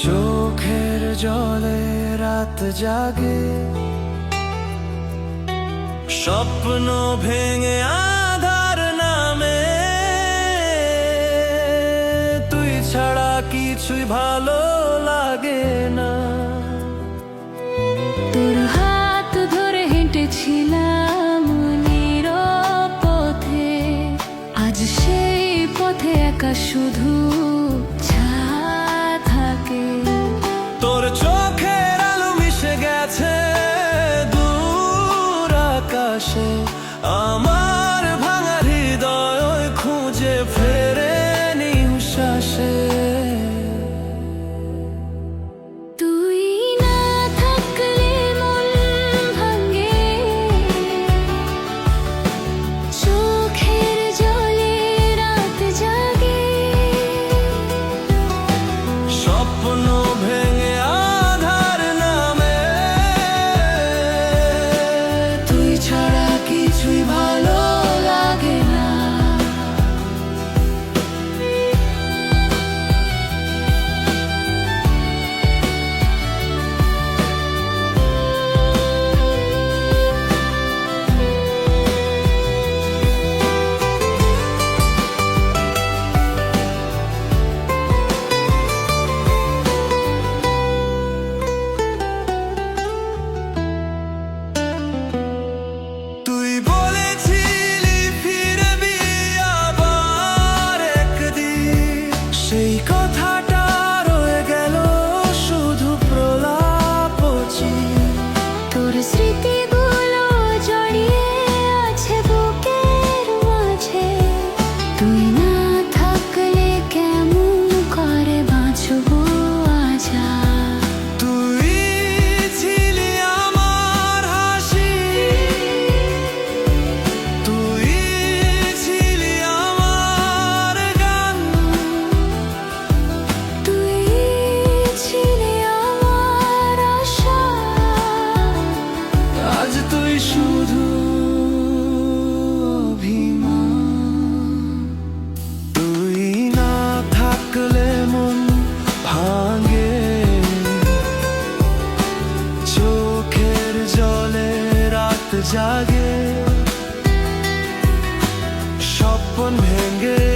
চোখের জলে রাত জাগে, স্বপ্ন ভেঙে আধার নামে, তুই ছাড়া কিছুই ভালো লাগে না। তোর হাত ধরে হেঁটেছিলাম নীরব পথে, আজ সেই পথে একা শুধু ছায়া থাকে। তোর চোখের আলো মিশে গেছে দূর আকাশে, আমার ভাঙা হৃদয় খুঁজে ফেরে নিঃশ্বাসে। তুই না থাকলে মন ভাঙে, চোখের জলে রাত জাগে, স্বপ্ন ভেঙে আধার নামে, তুই ছাড়া কিছুই ভালো লাগে না। তুই বলেছিলি ফিরবি আবার একদিন, সেই কথাটা রয়ে গেল শুধু প্রলাপ চির। তোর স্মৃতিগুলো জড়িয়ে আছে বুকের মাঝে, তুই না থাকলে কেমন করে বাঁচবো আজ আর। তুই ছিলি আমার হাসি, তুই ছিলি আমার গান, তুই ছিলি আমার আশা, আজ তুই শুধু অভিমান। তুই না থাকলে মন ভাঙে, চোখের জলে রাত জাগে, স্বপ্ন ভেঙে